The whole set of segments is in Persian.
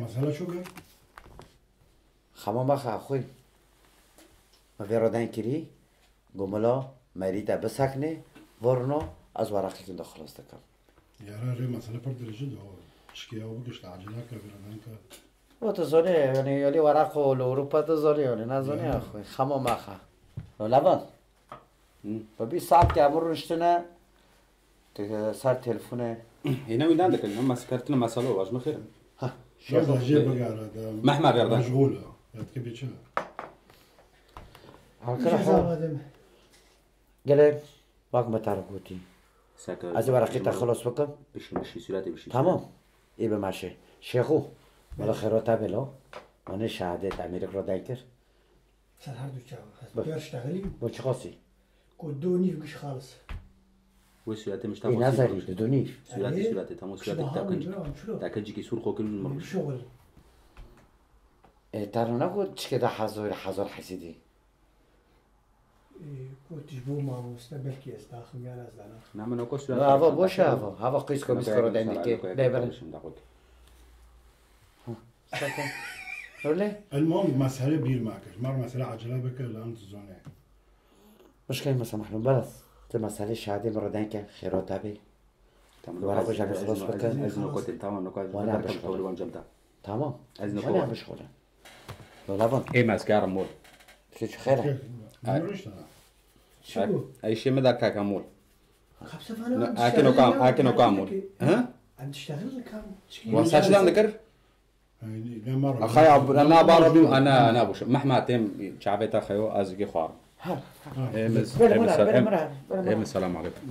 مسئله شو قال؟ خمام بخا خوی مگر دن کری گملا مریده بسکنه ورنو از ورقی که خلاص دکم یارا ری مسئله پر درجه دو شکی او بکش عجله که برادن که و تو زنی یعنی ورق و اروپا تو زنی یعنی نه زنی اخوی خمام بخا لبان و 20 ساعت که امر رشتنه سر تلفونه هنا وين عندك هم سكرتنا مسألة واش ما خير ها شو درجه بقى محمر يرضى مشغوله تكبي شو قال باق ما تعرفوتي از ورقی تا خلاص بکن بشي سرعتي بشي تمام ای به ماشه شیخو ولی خیراته بلا من شهادت امریک را دایکر سر هر دو جواب هست بیاشتغلیم با چه خاصی؟ کدو نیفگش خالص وسرعتي مش این نظری دونی سرعتي تمام سرعتي تاكنجي كي سور خوكن شغل ترى نقول چه ده هزار حسیدی کتش بو ماموسته بلکی است داخل میان از دانه نعم انا كو سرعتي هوا باشه هوا قیس کو بیس کرو دندی که دایبرن ساكن ولا المهم مسألة بير معكش مرة مسألة عجلة بك الآن تزوني مشكلة ما سمحنا بس مسألة شهادة مردان که خیراته بی ورقو جمعی خلاص بکن از نکات تمام نکات وانا بشغل وانجمتا تمام از وانا نکات بشغل لبان اي ماسكار مول شو خيره نورش شو اي شيء ما ذاك كامول خبصة فانا اكنو كامول ها عم تشتغل كم وصلت لنا ذكر لا مرة اخي انا بعرف انا ابو مهما تم شعبيتا خيو ازقي خوار السلام عليكم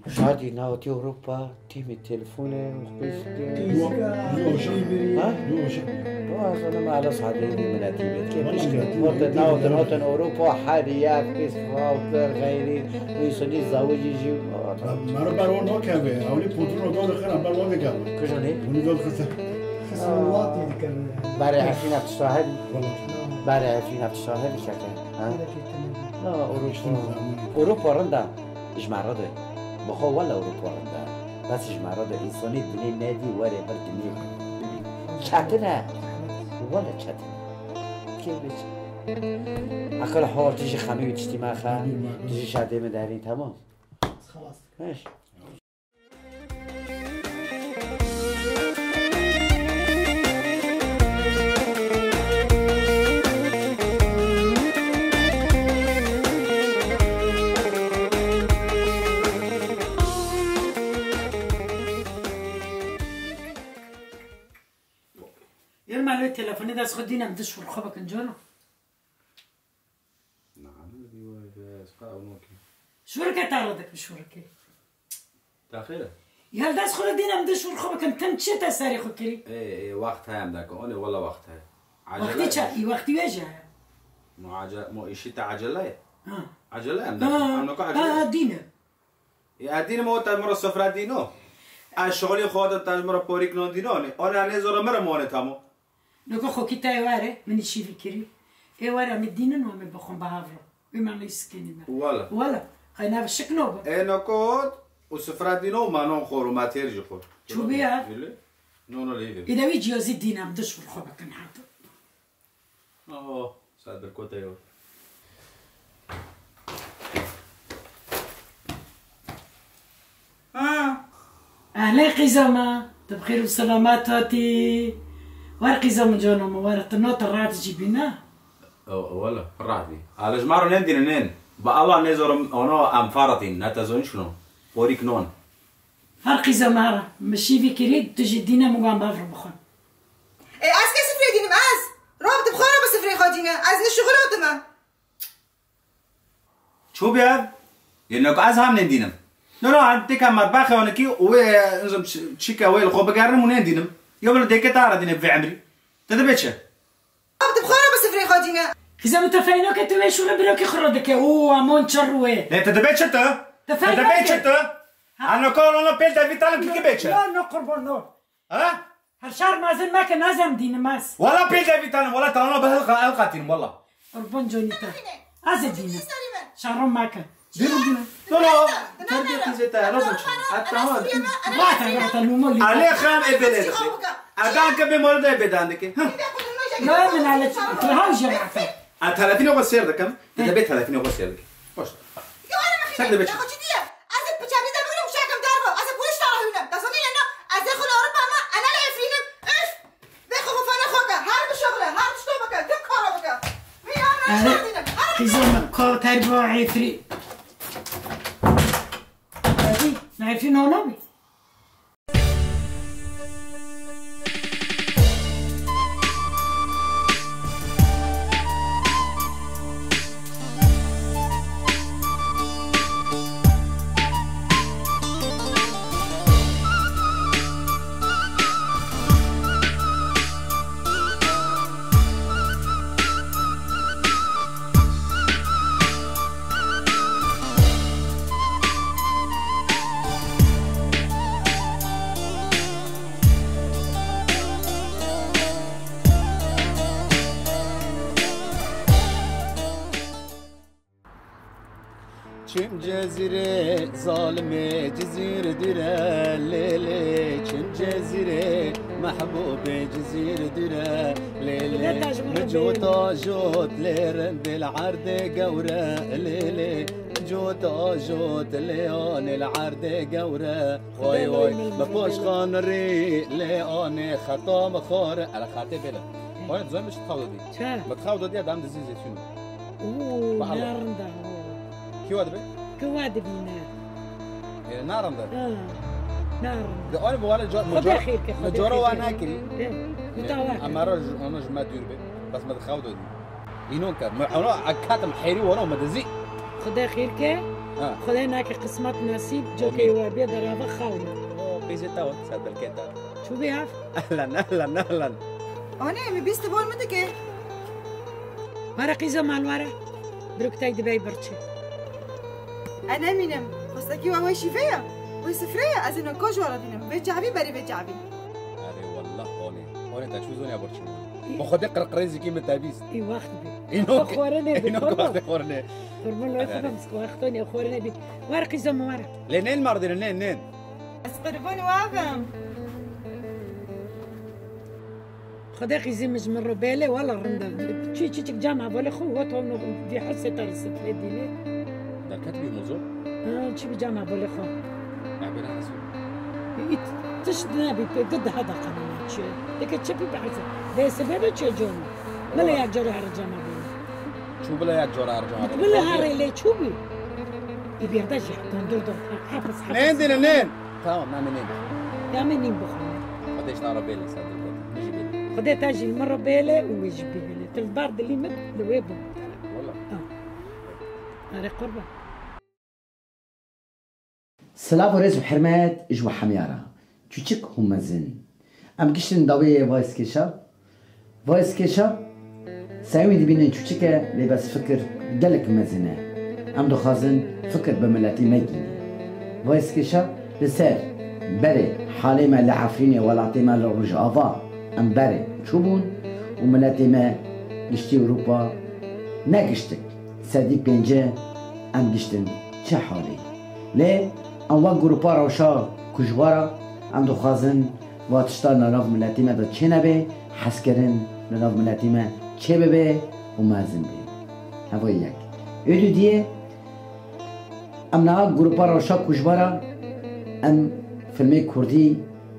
شادي ناوتي اوروبا تيمي تلفونه وقيس انا ما على صعدي من تيمي كيف مشكلة مرت ناوتن اوروبا حاليات قيس فاوتر غيري ويسوني زاوجي يجي مرة برون هو كافي أولي بوترو دول خير برون ذكر كشوني وني دول خسر خسروات يذكر باري عارفين في الساحل والله باري عارفين في الساحل شكل ها لا اوروبا رندا اجمع رضي بخو ولا اوروبا رندا بس اجمع رضي انساني بني نادي وري بردني شاتنا ولا شاتنا كيف بيش اكل حوار تيجي خمي وتشتي معها تيجي شادي مدارين تمام خلاص ماشي يرمى له التليفون إذا سخدينا بدش في الخبك نجونا شو ركيت عرضك بشوركي تاخير يا داس خدينا بدش في الخبك أنت مشيت أساري خكري ايه وقت هاي عندك انا والله وقت هاي وقتي شا وقتي وجه مو شيء تاع عجله ها عجله عندك انا عجله دينا يا دين مو تاع مره صفر دينو الشغل خود تاع مره بوريك نون دينو انا نزور مره مونه تامو نكو خو كيتا واره من الشي فكري اي واره مدينة نو من بخون بهافرو بما نسكني ولا خينا بالشكنوبة اي نكود وصفر دينو ما نون خور وما تيرجي خور شو بيها نو ليفي إذا ويجي يزيد دينا بدش في الخبك كان حاطط سعد الكوتا يور أهلا قيزمة تبخير وسلامات هاتي ورقي زمن جونا موارد النوت الرات جيبينا ولا راحتي على جمارو نندين نين بالله نزور انا ام فارتين نتزون شنو بوريك نون فرقي زمارة ماشي في كريد تجي دينا مقام بافر بخون اي از كي سفري دينم از رابط بخارة بسفري خادينا از نشغل ودما شو بيا ينك از هم ندينم نو عندك مطبخ وانا كي و تشيكا ويل خو بقرن ونندينم يوم ديك تارا دينا في عمري تدبيتش رابط بخارة بسفري خادينا إذا متفاينو كتوي شو نبروك يخردك مون شروي لا تدبيتش انت تدبيتش انت انا كل انا بيلتا فيتال كي بيتش لا قربان نو ها هالشهر مازال ما كان نازم دين ماس ولا بيلتا فيتال ولا ترانا بهالقاتين والله قربان جونيتا ازدينا شهر ما كان ديروا دينا لا ترجع كيزتا لازم أتهون راح المولي عليه خام إبلة أدان كبي مرد إبدا عندك لا من على الهاوش جماعته 30 يوم السير ده كم؟ ده بيت 30 يوم السير ده باش يا أنا ما خدت يا أخو جدية أزل بتشابي ده بقولهم شاكم داربه أزل بقولش تعرف هنا تصني إنه أزل خل أوروبا ما أنا لا يفينم إيش بيخو فانا خوكا هارب شغله هارب شتوبك دم كاربك مين أنا شاكم كيزم كار تربو عفري هذي نعرفين هونامي چم جزیره ظالمه جزیره دیره لیلی چم جزیره محبوب جزیره دیره لیلی جوتا جوت لیرند العرض قوره لیلی جوتا جوت لیان العرض قوره وای وای بپاش خان ری لیان خطا مخاره على خاطر بلا وانا زي مش تخاودي بتخاودي ادم دزيزه شنو اوه نارندا كيف هذا؟ كيف هذا بينا؟ نارم ده. نارم. ده أنا بقول مجورة وأنا أكل. متواكل. أما أنا جماعة ديربي بس ما تخاودوا دي. ينون كان أنا عكاتم حيري وأنا ما تزي. خدا خيرك. خدا ناك قسمت نصيب جوكي وابيض رافع خاونا. بيجي تاون سادل كده. شو بيعرف؟ أهلا أهلا أهلا. أنا مبيست بول متى كه؟ ورقي زمان ورا. دروك تايد باي برشة. أنا منم خستكي وهو شفيا وسفرية أزين كوج ورا دينم بيجعبي بري بيجعبي. أري والله أنا تشوفوني يا برشة. بخدي قرقريزي كيم تابيس. إي وقت بي. إنوك. أخورنا بي. إنوك وقت أخورنا. فرمان لا فهمت وقتني أخورنا بي. ورقي زمان ورا. لنين مرضي لنين. أسقربوني وافهم. خداقي زمج من ربالة ولا رندا شي جامعة ولا خو هو تونو في حصة ترسل في الدينة ده كاتبي موضوع؟ شي بجامعة ولا خو عبير عن اسمه تشدنا قد هذا قانون شي لكن تشبي بحث ده سبب شي جون بلا يا جرى على الجامعة شو بلا يا جرى على الجامعة بلا هاري لي شو بي يبي يردش دور حافظ نين دين نين تمام ما منين يا منين بخون قديش تعرف بيلي صدق خدي تاجي المرة بيلة ويجي بيلة البارد اللي مد لويبه والله هذه قربة سلاف ورز بحرمات اجوا حميارة تشيك هم زين ام قشن ضوية فايس كيشا فايس كيشا سايوي دبينن تشيكا لبس فكر دلك مزنة ام دو خازن فكر بملاتي مجينة فايس كيشا لسر بري حالي ما لعفريني ولا ما للرجعافا ام بري شوبون وملاتي ما قشتي اوروبا ناقشتك سادي بينجا ام قشتن چه حالي ليه ام وقت گروپا روشا کجوارا ام دو خازن واتشتا نراف ملتی ما دا چه نبه حس کرن نراف ملتی ما چه ببه و مازن بی هوا یک ایدو دیه ام نها گروپا روشا کجوارا ام فیلمی کردی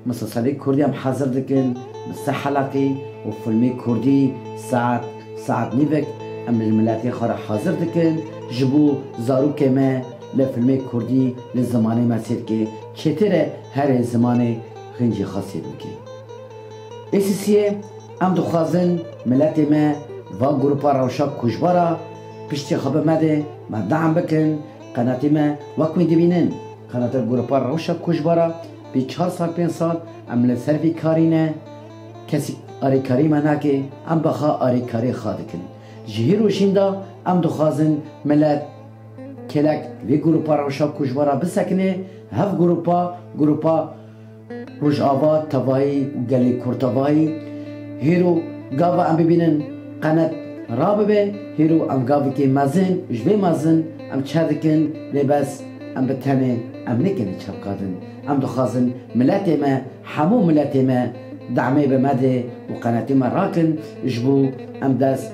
مسلسلی کردی ام حاضر دکن بس حلقی و فیلمی کردی ساعت نیوک ام الملتی خارا حاضر دکن جبو زارو که ما لفیلم کردی لزمانی مسیر که چطوره هر زمانی خنجی خاصی بکی. اساسیه ام دخوازن ملت ما و گروپا روشا کجبارا پشتی خبر مده ما دعم بکن قنات ما وقت میدبینن قنات گروپا روشا کجبارا بی 4 سال 5 سال ام لسروی کاری نه کسی آری کاری منه که ام بخوا آری کاری خواهد کن. جهیر وشیندا ام دخوازن ملت کلک وی گروپا روشا کجبارا بسکنه هف گروپا روژاوا تاوایی و گلی کرتاوایی هیرو گاوا ام ببینن قنات رابه هیرو ام گاوی که مزن جوی مزن ام چه دکن لباس ام بتانه ام نکنه چپ قادن ام دخوازن ملت ما حمو ملت ما دعمه بمده و قناتی ما راکن جبو ام دست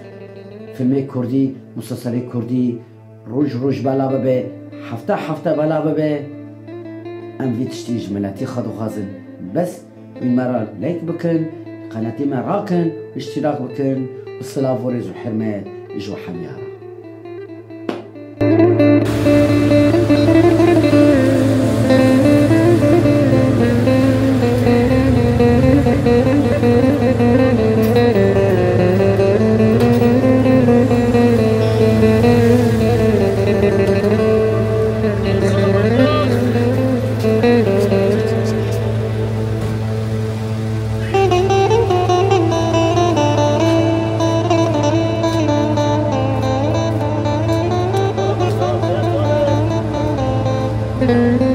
فیلم کردی مسلسل کردی روز بالا ببه هفته بالا ببه ام ویتشتیج ملتی خدو خازن بس این مرا لایک بکن قناتی ما راکن اشتراک بکن والصلاة ورز وحرمة جو حميارة Thank you.